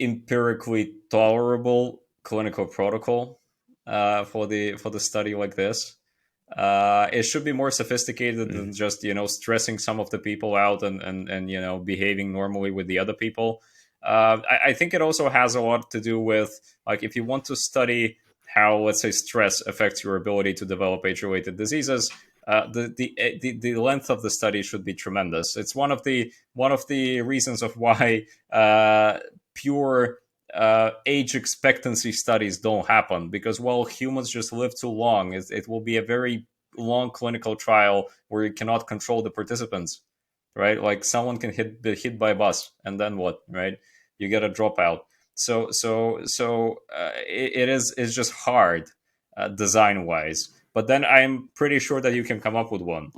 empirically tolerable clinical protocol for the study like this. It should be more sophisticated than just stressing some of the people out and behaving normally with the other people. I think it also has a lot to do with, like, if you want to study how, let's say, stress affects your ability to develop age-related diseases, the length of the study should be tremendous. It's one of the reasons of why pure age expectancy studies don't happen, because, well, humans just live too long. It will be a very long clinical trial where you cannot control the participants, right? Like someone can be hit by a bus, and then what, right? You get a dropout. So it's just hard design wise. But then I'm pretty sure that you can come up with one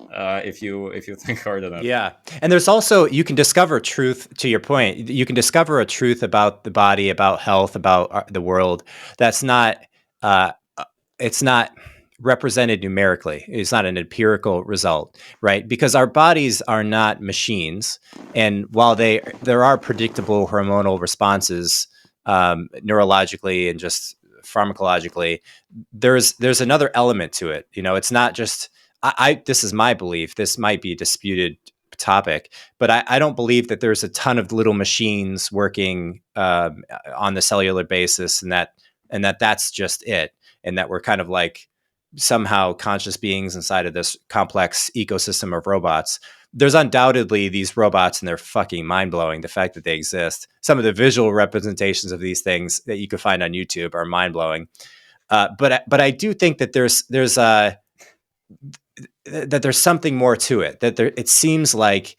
if you think hard enough. Yeah. And there's also, you can discover truth, to your point. You can discover a truth about the body, about health, about the world that's not, it's not represented numerically. It's not an empirical result, right? Because our bodies are not machines. And while there are predictable hormonal responses neurologically and just pharmacologically, there's another element to it. It's not just this is my belief. This might be a disputed topic, but I don't believe that there's a ton of little machines working on the cellular basis, and that's just it, and that we're kind of like somehow conscious beings inside of this complex ecosystem of robots. There's undoubtedly these robots, and they're fucking mind-blowing. The fact that they exist. Some of the visual representations of these things that you can find on YouTube are mind-blowing. But I do think that there's something more to it. That it seems like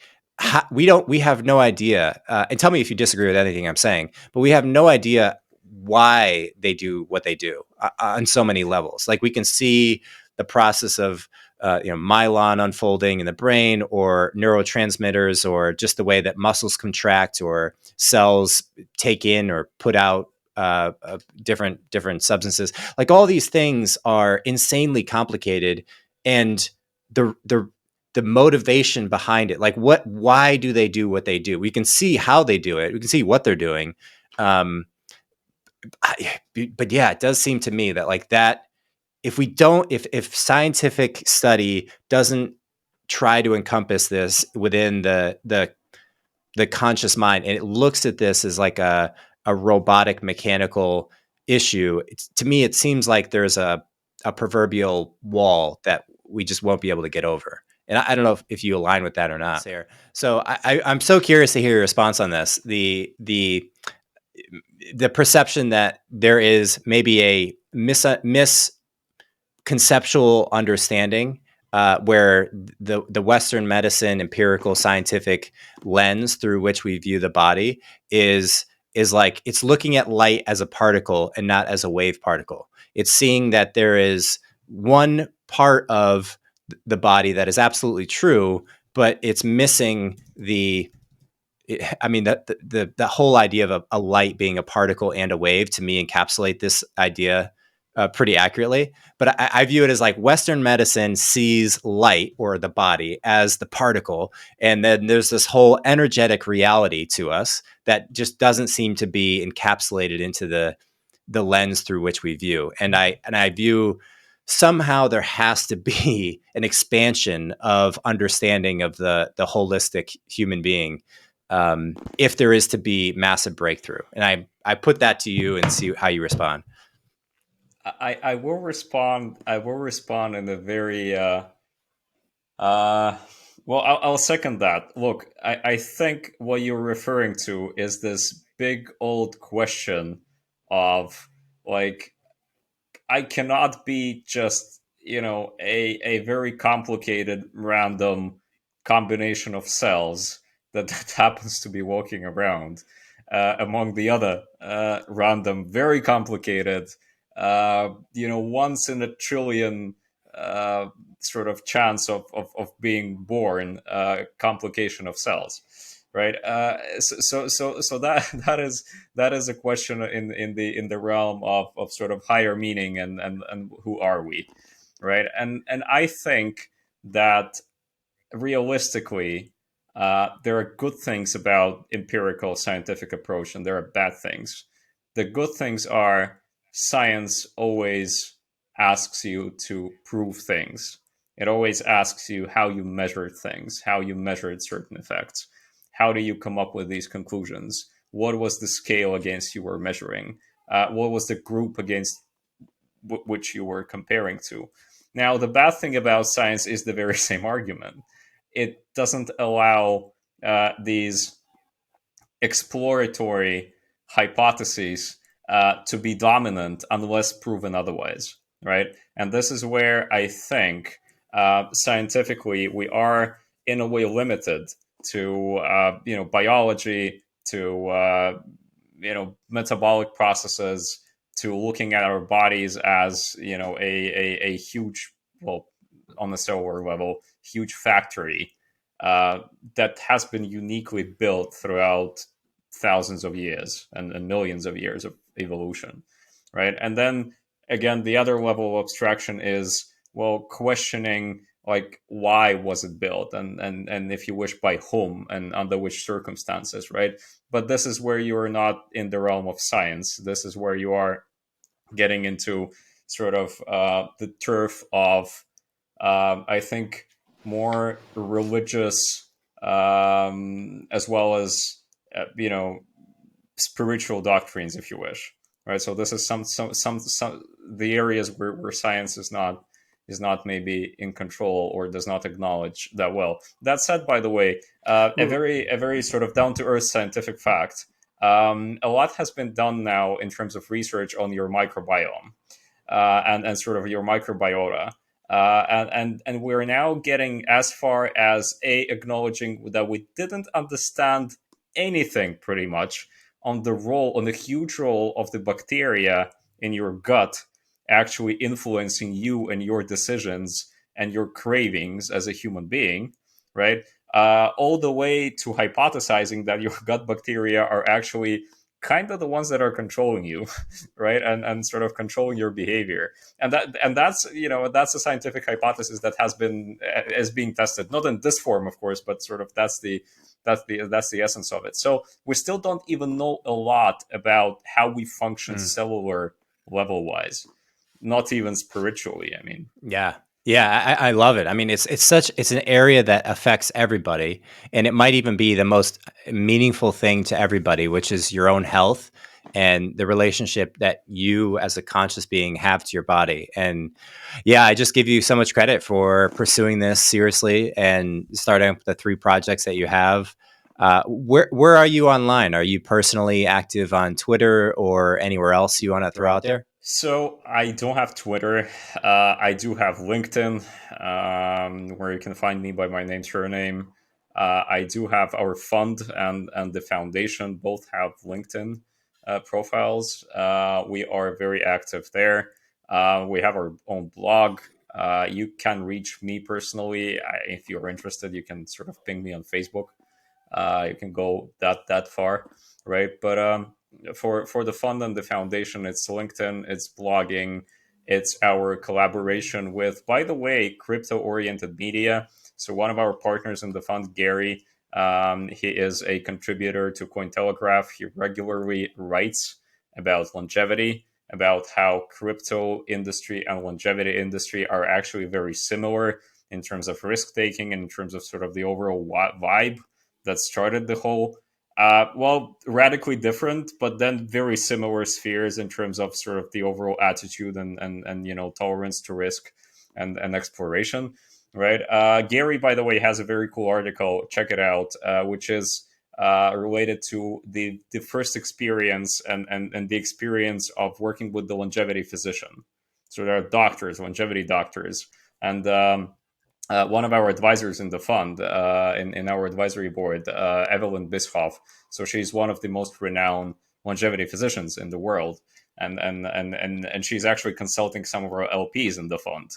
we have no idea. And tell me if you disagree with anything I'm saying. But we have no idea why they do what they do on so many levels. Like we can see the process of myelin unfolding in the brain, or neurotransmitters, or just the way that muscles contract or cells take in or put out different substances. Like all these things are insanely complicated, and the motivation behind it, like why do they do what they do? We can see how they do it. We can see what they're doing. But yeah, it does seem to me that like that, if scientific study doesn't try to encompass this within the conscious mind, and it looks at this as like a robotic mechanical issue, to me, it seems like there's a proverbial wall that we just won't be able to get over. And I don't know if you align with that or not, Sarah. So I'm so curious to hear your response on this. The perception that there is maybe a misconceptual understanding where the Western medicine, empirical, scientific lens through which we view the body is like it's looking at light as a particle and not as a wave particle. It's seeing that there is one part of the body that is absolutely true, but it's missing the whole idea of a light being a particle and a wave, to me, encapsulate this idea pretty accurately. But I view it as like Western medicine sees light or the body as the particle. And then there's this whole energetic reality to us that just doesn't seem to be encapsulated into the lens through which we view. And I view somehow there has to be an expansion of understanding of the holistic human being if there is to be massive breakthrough. And I put that to you and see how you respond. I will respond. I will respond in a very well. I'll second that. Look, I think what you're referring to is this big old question of like, I cannot be just a very complicated random combination of cells that happens to be walking around among the other random, very complicated, once in a trillion sort of chance of being born complication of cells, right? So that is a question in the realm of sort of higher meaning and who are we, right? And I think that realistically, there are good things about empirical scientific approach, and there are bad things. The good things are science always asks you to prove things. It always asks you how you measured things, how you measured certain effects. How do you come up with these conclusions? What was the scale against you were measuring? What was the group against which you were comparing to? Now, the bad thing about science is the very same argument. It doesn't allow these exploratory hypotheses to be dominant unless proven otherwise, right? And this is where I think scientifically we are in a way limited to biology, to metabolic processes, to looking at our bodies as a huge, well, on the cellular level, huge factory that has been uniquely built throughout thousands of years and millions of years of evolution, right? And then again, the other level of abstraction is, well, questioning like why was it built, and if you wish, by whom and under which circumstances, right? But this is where you are not in the realm of science. This is where you are getting into sort of the turf of I think more religious as well as spiritual doctrines, if you wish, right? So this is some the areas where science is not maybe in control or does not acknowledge that well. That said, by the way, a very sort of down to earth scientific fact. A lot has been done now in terms of research on your microbiome and sort of your microbiota. And we're now getting as far as acknowledging that we didn't understand anything pretty much on the huge role of the bacteria in your gut actually influencing you and your decisions and your cravings as a human being, right? All the way to hypothesizing that your gut bacteria are actually kind of the ones that are controlling you, right? And sort of controlling your behavior. And that's a scientific hypothesis that is being tested, not in this form, of course, but sort of that's the essence of it. So we still don't even know a lot about how we function cellular level wise, not even spiritually. I mean, yeah. Yeah, I love it. I mean, it's an area that affects everybody, and it might even be the most meaningful thing to everybody, which is your own health and the relationship that you as a conscious being have to your body. And yeah, I just give you so much credit for pursuing this seriously and starting up the 3 projects that you have. Where are you online? Are you personally active on Twitter or anywhere else you want to throw out there? So I don't have Twitter. I do have LinkedIn, where you can find me by my name, surname. I do have our fund and the foundation both have LinkedIn profiles. We are very active there. We have our own blog. You can reach me personally. If you're interested, you can sort of ping me on Facebook. You can go that far, right? But for the fund and the foundation, it's LinkedIn, it's blogging, it's our collaboration with, by the way, crypto-oriented media. So one of our partners in the fund, Gary, he is a contributor to Cointelegraph. He regularly writes about longevity, about how crypto industry and longevity industry are actually very similar in terms of risk taking and in terms of sort of the overall vibe that started the whole radically different, but then very similar spheres in terms of sort of the overall attitude and tolerance to risk and exploration, right? Gary, by the way, has a very cool article. Check it out, which is related to the first experience and the experience of working with the longevity physician. So there are doctors, longevity doctors, and one of our advisors in the fund, in our advisory board, Evelyn Bischoff. So she's one of the most renowned longevity physicians in the world, and she's actually consulting some of our LPs in the fund.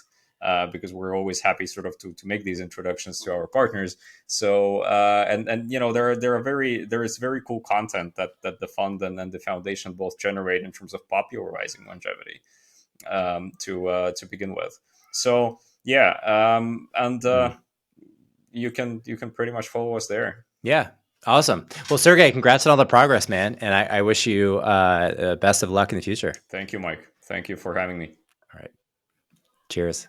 Because we're always happy sort of to make these introductions to our partners. So there is very cool content that the fund and the foundation both generate in terms of popularizing longevity, to begin with. So yeah, you can pretty much follow us there. Yeah. Awesome. Well, Sergey, congrats on all the progress, man. And I wish you best of luck in the future. Thank you, Mike. Thank you for having me. All right. Cheers.